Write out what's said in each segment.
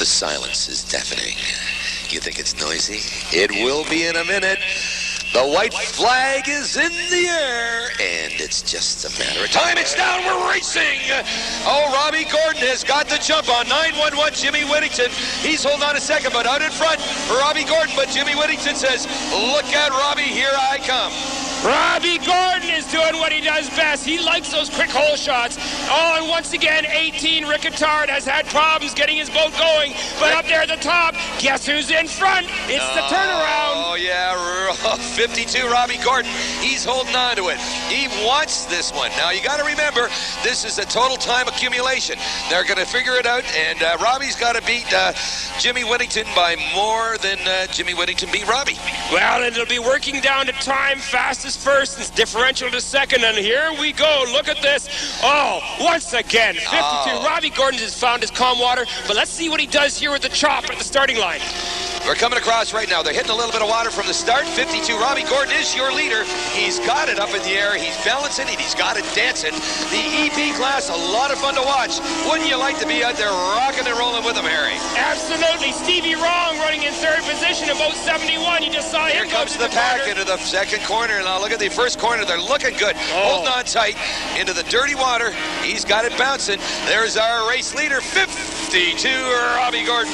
The silence is deafening. You think it's noisy? It will be in a minute. The white flag is in the air, and it's just a matter of time. It's down. We're racing. Oh, Robbie Gordon has got the jump on 911 Jimmy Whittington. He's holding on a second, but out in front for Robbie Gordon. But Jimmy Whittington says, look out, Robbie, here I come. Robbie Gordon is doing what he does best. He likes those quick hole shots. Oh, and once again, 18, Ricketard has had problems getting his boat going. But up there at the top, guess who's in front? It's the turnaround. Oh, yeah, 52, Robbie Gordon. He's holding on to it. He wants this one. Now, you got to remember, this is a total time accumulation. They're going to figure it out, and Robbie's got to beat Jimmy Whittington by more than Jimmy Whittington beat Robbie. Well, it'll be working down to time, fastest first and differential to second, and here we go. Look at this. Oh, once again, 52. Robbie Gordon has found his calm water, but let's see what he does here with the chop at the starting line. We're coming across right now. They're hitting a little bit of water from the start. 52, Robbie Gordon is your leader. He's got it up in the air. He's balancing it. He's got it dancing. The EP class, a lot of fun to watch. Wouldn't you like to be out there rocking and rolling with him, Harry? Absolutely. Stevie Wrong running in third position in boat 71. You just saw him. Here comes the pack into the second corner. Now look at the first corner. They're looking good. Holding on tight into the dirty water. He's got it bouncing. There's our race leader, 52, Robbie Gordon.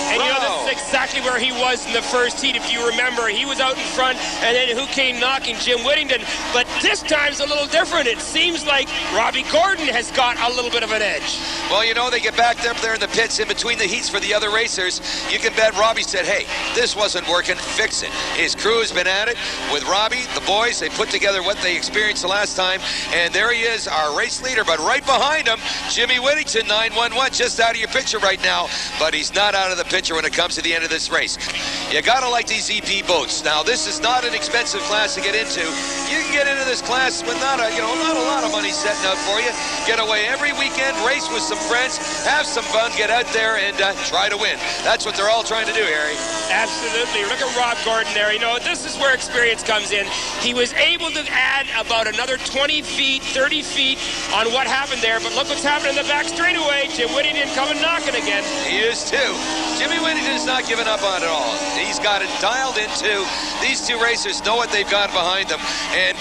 And you know, this is exactly where he was in the first heat, if you remember. He was out in front, and then who came knocking? Jim Whittington. But this time's a little different. It seems like Robbie Gordon has got a little bit of an edge. Well, you know, they get back up there in the pits in between the heats for the other racers. You can bet Robbie said, hey, this wasn't working, fix it. His crew has been at it with Robbie, the boys. They put together what they experienced the last time, and there he is, our race leader. But right behind him, Jimmy Whittington, 911, just out of your picture right now. But he's not out of the picture when it comes to the end of this race. You gotta like these EP boats. Now, this is not an expensive class to get into. You can get into this class with not a lot of money setting out for you. Get away every weekend, race with some friends, have some fun, get out there and try to win. That's what they're all trying to do, Harry. Absolutely. Look at Rob Gordon there. You know, this is where experience comes in. He was able to add about another 20 feet, 30 feet on what happened there, but look what's happening in the back straightaway. Jim Whittington coming knocking again. He is too. Jimmy Whittington's not giving up on it all. He's got it dialed into. These two racers know what they've got behind them. And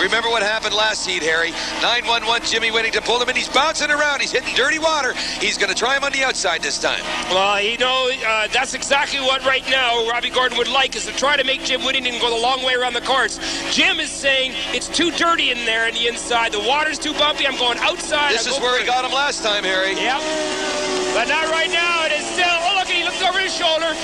remember what happened last heat, Harry. 911, Jimmy Whittington pulled him in. He's bouncing around. He's hitting dirty water. He's going to try him on the outside this time. Well, you know, that's exactly what right now Robbie Gordon would like, is to try to make Jim Whittington go the long way around the course. Jim is saying it's too dirty in there on the inside. The water's too bumpy. I'm going outside. This is where he got him last time, Harry. Yep. But not right now. It is still. Oh, look, he looks over his shoulder.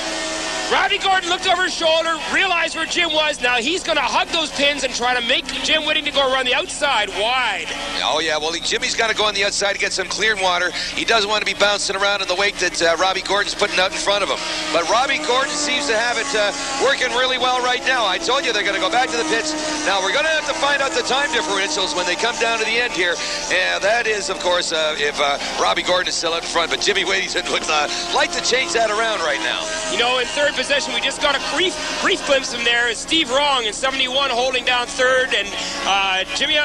Robbie Gordon looked over his shoulder, realized where Jim was. Now he's going to hug those pins and try to make Jim Whittington go around the outside wide. Oh, yeah. Well, Jimmy's got to go on the outside to get some clear water. He doesn't want to be bouncing around in the wake that Robbie Gordon's putting out in front of him. But Robbie Gordon seems to have it working really well right now. I told you they're going to go back to the pits. Now, we're going to have to find out the time differentials when they come down to the end here. And that is, of course, if Robbie Gordon is still out in front. But Jimmy Whittington would like to change that around right now. You know, in third position, we just got a brief glimpse from there. It's Steve Wrong in 71 holding down third, and Jimmy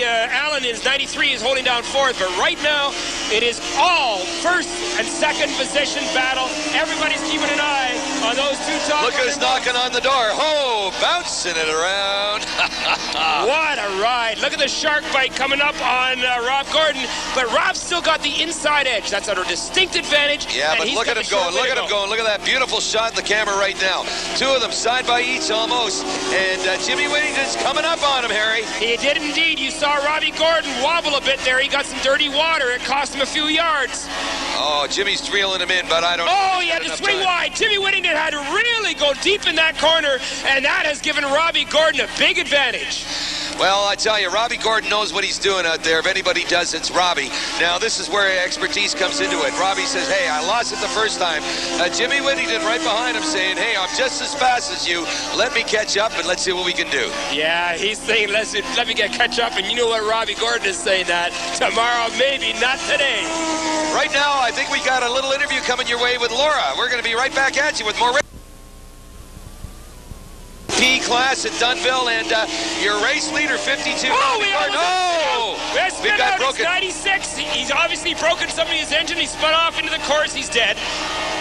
Allen is 93 is holding down fourth. But right now, it is all first and second position battle. Everybody's keeping an eye on those two top. Look who's knocking on the door. Oh, bouncing it around. What a ride. Look at the shark bite coming up on Rob Gordon. But Rob's still got the inside edge. That's at a distinct advantage. Yeah, but look at him going. Look at him going. Look at that beautiful shot in the camera right now. Two of them side by each almost. And Jimmy Whittington's coming up on him, Harry. He did indeed. You saw Robbie Gordon wobble a bit there. He got some dirty water. It cost him a few yards. Oh, Jimmy's reeling him in, but I don't. Oh, he had to swing wide. Jimmy Whittington had to really go deep in that corner, and that has given Robbie Gordon a big advantage. Well, I tell you, Robbie Gordon knows what he's doing out there. If anybody does, it's Robbie. Now, this is where expertise comes into it. Robbie says, hey, I lost it the first time. Jimmy Whittington right behind him saying, hey, I'm just as fast as you. Let me catch up, and let's see what we can do. Yeah, he's saying, let me get catch up, and you know what Robbie Gordon is saying that. Tomorrow, maybe, not today. Right now, I think we got a little interview coming your way with Laura. We're going to be right back at you with more P class at Dunville, and your race leader, 52. Oh, we no! Big guy broke it. 96. He's obviously broken some of his engine. He spun off into the course. He's dead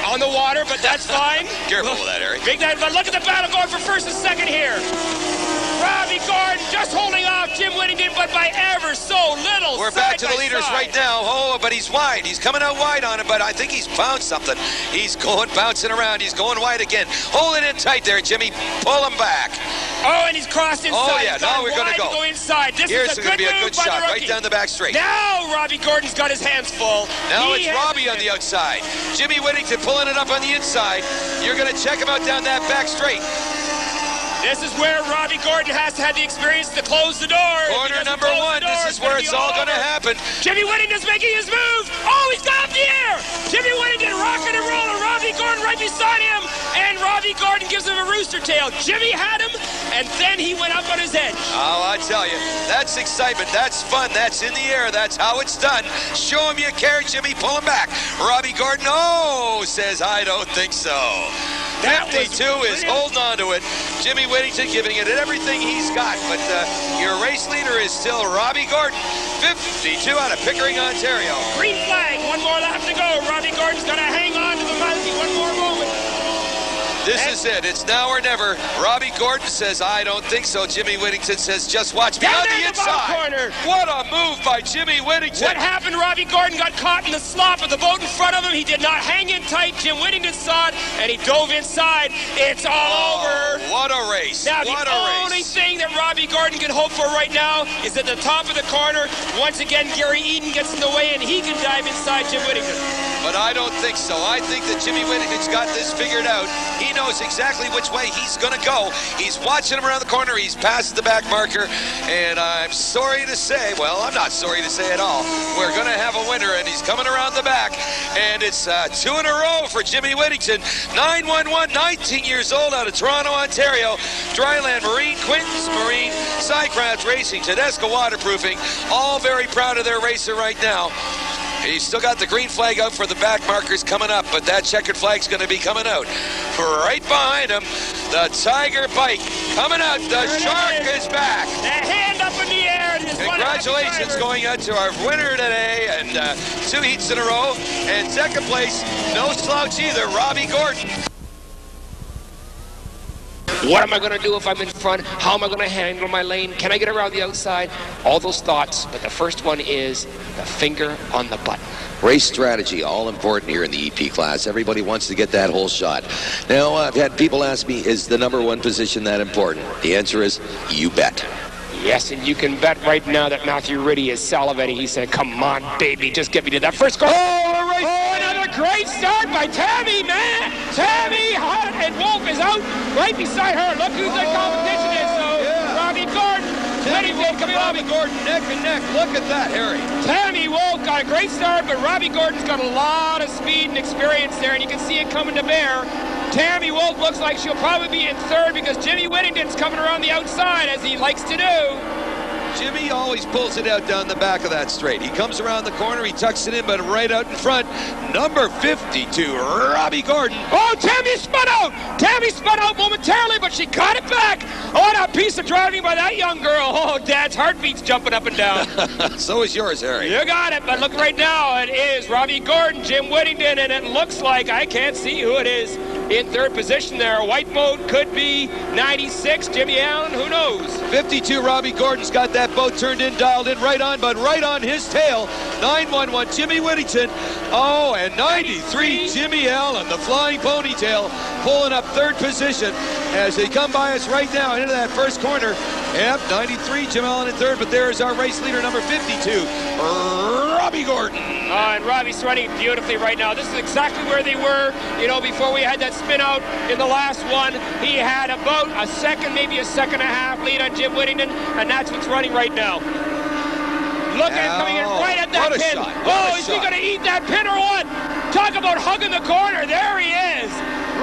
on the water, but that's fine. Careful with that, Harry. Big night, but look at the battle going for first and second here. Robbie Gordon just holding off Jim Whittington, but by ever so little. We're back to the leaders right now. Oh, but he's wide. He's coming out wide on it, but I think he's found something. He's going, bouncing around. He's going wide again. Hold it in tight there, Jimmy. Pull him back. Oh, and he's crossed inside. Oh, yeah. Now we're going to go inside. This Here's is a going to good be a move good by shot the right rookie. down the back straight. Now Robbie Gordon's got his hands full. Now it's Robbie on the outside. Jimmy Whittington pulling it up on the inside. You're going to check him out down that back straight. This is where Robbie Gordon has to have the experience to close the door. Corner number one. This is where it's all going to happen. Jimmy Whittington's making his move. Oh, he's got up the air. Jimmy Whittington rocking and rolling. Robbie Gordon right beside him. And Robbie Gordon gives him a rooster tail. Jimmy had him, and then he went up on his edge. Oh, I tell you, that's excitement. That's fun. That's in the air. That's how it's done. Show him you care, Jimmy. Pull him back. Robbie Gordon, says, I don't think so. 52 is holding on to it. Jimmy Whittington giving it everything he's got, but your race leader is still Robbie Gordon, 52 out of Pickering, Ontario. Green flag, one more lap to go. Robbie Gordon's got to hang on to the monkey one more moment. This is it. It's now or never. Robbie Gordon says, I don't think so. Jimmy Whittington says, just watch me. Down on the inside. Corner. What a move by Jimmy Whittington. What happened? Robbie Gordon got caught in the slop of the boat in front of him. He did not hang in tight. Jim Whittington saw it, and he dove inside. It's all over. What a race. Now, the only thing that Robbie Gordon can hope for right now is at the top of the corner. Once again, Gary Eden gets in the way, and he can dive inside Jim Whittington. But I don't think so. I think that Jimmy Whittington's got this figured out. He knows exactly which way he's going to go. He's watching him around the corner. He's past the back marker. And I'm sorry to say, well, I'm not sorry to say at all, we're going to have a winner, and he's coming around the back. And it's 2 in a row for Jimmy Whittington. 911, 19 years old, out of Toronto, Ontario. Dryland Marine, Quinton's Marine, Cycraft Racing, Tedesco Waterproofing, all very proud of their racer right now. He's still got the green flag out for the back markers coming up, but that checkered flag's going to be coming out. Right behind him, the Tiger Bike coming out. The Shark is back. The hand up in the air. Congratulations going out to our winner today, and 2 heats in a row. And second place, no slouch either, Robbie Gordon. What am I going to do if I'm in front? How am I going to handle my lane? Can I get around the outside? All those thoughts, but the first one is the finger on the button. Race strategy, all important here in the EP class. Everybody wants to get that whole shot. Now, I've had people ask me, is the #1 position that important? The answer is, you bet. Yes, and you can bet right now that Matthew Riddy is salivating. He said, come on, baby, just get me to that first goal. Another great start by Tammy, man. Tammy, Hunt, and Wolf is out right beside her. Look who the competition is. So, Robbie Gordon. Robbie Gordon neck and neck. Look at that, Harry. Tammy Wolf got a great start, but Robbie Gordon's got a lot of speed and experience there, and you can see it coming to bear. Tammy Wolf looks like she'll probably be in third because Jimmy Whittington's coming around the outside, as he likes to do. Jimmy always pulls it out down the back of that straight. He comes around the corner, he tucks it in, but right out in front, number 52, Robbie Gordon. Oh, Tammy spun out! Tammy spun out momentarily, but she got it back. What a piece of driving by that young girl. Oh, Dad's heartbeat's jumping up and down. So is yours, Harry. You got it, but look right now, it is Robbie Gordon, Jim Whittington, and it looks like, I can't see who it is in third position there. White boat could be 96, Jimmy Allen, who knows? 52, Robbie Gordon's got that boat turned in, dialed in, right on, but right on his tail. 911, Jimmy Whittington. Oh, and 93, Jimmy Allen, the flying ponytail, pulling up third position as they come by us right now into that first corner. Yep, 93, Jim Allen in third, but there's our race leader, number 52, Robbie Gordon. And Robbie's running beautifully right now. This is exactly where they were, you know, before we had that spin out in the last one. He had about a second, maybe a second and a half lead on Jim Whittington, and that's what's running right now. Look at him coming in right at that pin. Oh, is he going to eat that pin or what? Talk about hugging the corner. There he is.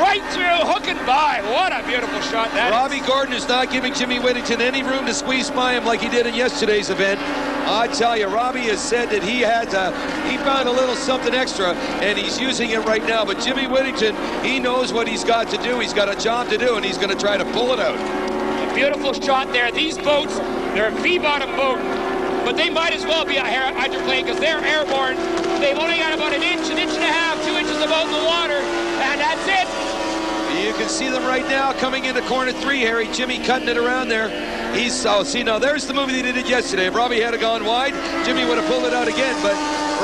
Right through, hook and by. What a beautiful shot that is. Robbie Gordon is not giving Jimmy Whittington any room to squeeze by him like he did in yesterday's event. I tell you, Robbie has said that he found a little something extra, and he's using it right now. But Jimmy Whittington, he knows what he's got to do. He's got a job to do, and he's going to try to pull it out. A beautiful shot there. These boats, they're a V-bottom boat. but they might as well be hydroplaned because they're airborne. They've only got about an inch and a half, 2 inches above the water, and that's it. You can see them right now coming into corner 3, Harry. Jimmy cutting it around there. He's, see, now there's the movie they did yesterday. If Robbie had gone wide, Jimmy would have pulled it out again, but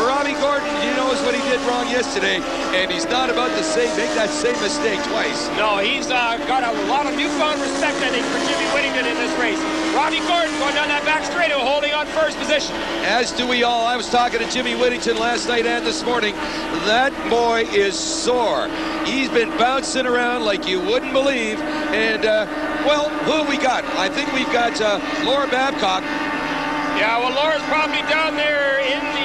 Robbie Gordon, he knows what he did wrong yesterday, and he's not about to make that same mistake twice. No, he's got a lot of newfound respect, I think, for Jimmy Whittington in this race. Robbie Gordon going down that back straight, holding on first position. As do we all. I was talking to Jimmy Whittington last night and this morning. That boy is sore. He's been bouncing around like you wouldn't believe, and, well, who have we got? I think we've got Laura Babcock. Yeah, well, Laura's probably down there in the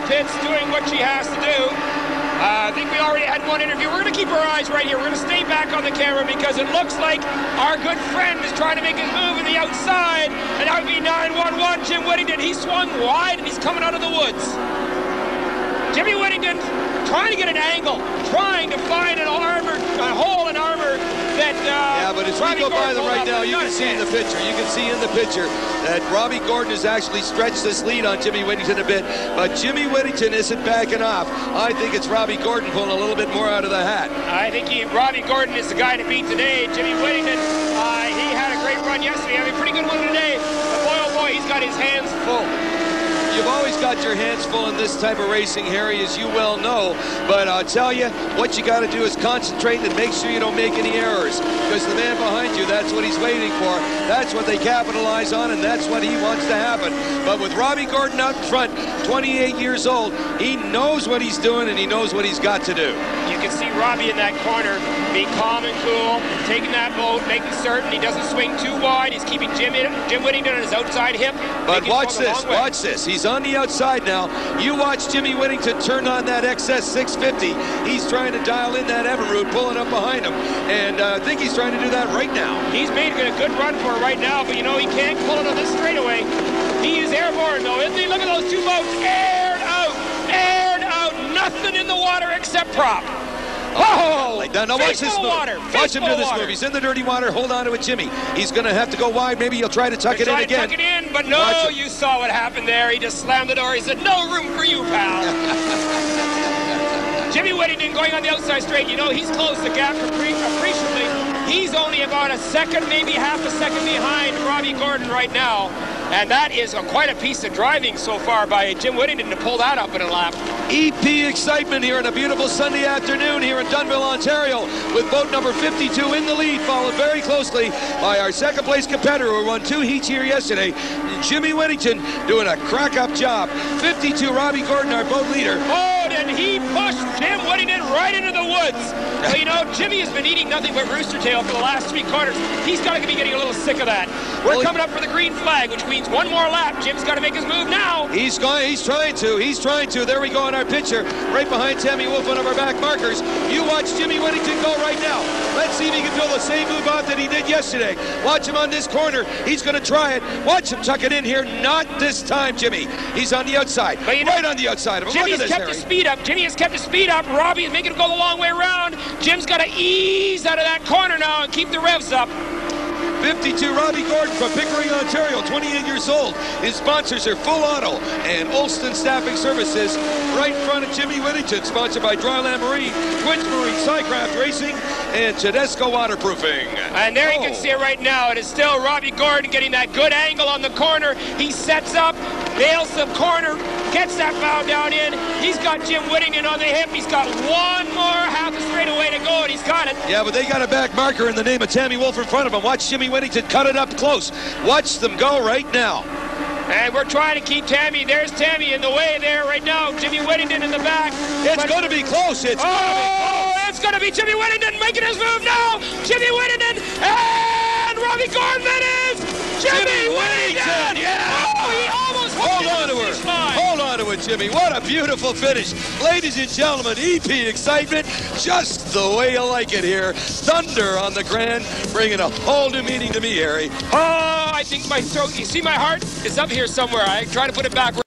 pits doing what she has to do. I think we already had one interview. We're going to keep our eyes right here. We're going to stay back on the camera because it looks like our good friend is trying to make his move in the outside, and that would be 911 Jim Whittington. He swung wide, and he's coming out of the woods. Jimmy Whittington trying to get an angle, trying to find a hole in armor that yeah, but as we go by them right now, you can see in the picture. You can see in the picture that Robbie Gordon has actually stretched this lead on Jimmy Whittington a bit, but Jimmy Whittington isn't backing off. I think it's Robbie Gordon pulling a little bit more out of the hat. I think Robbie Gordon is the guy to beat today. Jimmy Whittington, he had a great run yesterday. I mean, pretty good one today. But boy, oh boy, he's got his hands full. You've always got your hands full in this type of racing, Harry, as you well know. But I'll tell you, what you got to do is concentrate and make sure you don't make any errors. Because the man behind you, that's what he's waiting for. That's what they capitalize on, and that's what he wants to happen. But with Robbie Gordon out in front, 28 years old, he knows what he's doing, and he knows what he's got to do. You can see Robbie in that corner being calm and cool, taking that boat, making certain he doesn't swing too wide. He's keeping Jim Whittington on his outside hip. But watch this, watch this. He's on the outside now. You watch Jimmy Whittington turn on that XS 650. He's trying to dial in that Evinrude, pulling up behind him. And I think he's trying to do that right now. He's made a good run for it right now, but you know, he can't pull it on this straightaway. He is airborne though, isn't he? Look at those two boats, aired out, nothing in the water except prop. Oh! Now watch this move. Watch him do this move. He's in the dirty water. Hold on to it, Jimmy. He's going to have to go wide. Maybe he'll try to tuck it in again. Tuck it in, but no, you saw what happened there. He just slammed the door. He said, no room for you, pal. Jimmy Whittington going on the outside straight. You know, he's closed the gap appreciably. He's only about a second, maybe half a second behind Robbie Gordon right now. And that is quite a piece of driving so far by Jim Whittington to pull that up in a lap. EP excitement here on a beautiful Sunday afternoon here in Dunnville, Ontario, with boat number 52 in the lead, followed very closely by our second place competitor who won 2 heats here yesterday, Jimmy Whittington, doing a crack-up job. 52, Robbie Gordon, our boat leader. Oh, and he pushed Jim Whittington right into the woods. Well, you know, Jimmy has been eating nothing but rooster tail for the last 3 corners. He's got to be getting a little sick of that. We're coming up for the green flag, which means one more lap. Jim's got to make his move now. He's trying to. There we go on our picture, right behind Tammy Wolf, one of our back markers. You watch Jimmy Whittington go right now. Let's see if he can pull the same move off that he did yesterday. Watch him on this corner. He's going to try it. Watch him tuck it in here. Not this time, Jimmy. He's on the outside. But you know, right on the outside of him. Jimmy's kept his speed up. Jimmy has kept his speed up. Robbie is making him go the long way around. Jim's got to ease out of that corner now and keep the revs up. 52, Robbie Gordon from Pickering, Ontario, 28 years old. His sponsors are Full Auto and Olston Staffing Services. Right in front of Jimmy Whittington, sponsored by Dryland Marine, Twins Marine, Cycraft Racing, and Tedesco Waterproofing. And there you can see it right now. It is still Robbie Gordon getting that good angle on the corner. He sets up, nails the corner, gets that bow down in. He's got Jim Whittington on the hip. He's got one more half a straightaway to go, and he's got it. Yeah, but they got a back marker in the name of Tammy Wolf in front of him. Watch Jimmy Whittington cut it up close. Watch them go right now. And we're trying to keep Tammy. There's Tammy in the way there right now. Jimmy Whittington in the back. It's going to be close. It's going to be Jimmy Whittington making his move now. Jimmy Whittington and Robbie Gordon. That is Jimmy Whittington. Yeah. Oh, he almost hold on to her. Hold on to it, Jimmy. What a beautiful finish. Ladies and gentlemen, EP excitement, just the way you like it here. Thunder on the Grand, bringing a whole new meaning to me, Harry. Oh, I think my throat, you see my heart? It's up here somewhere. I try to put it back where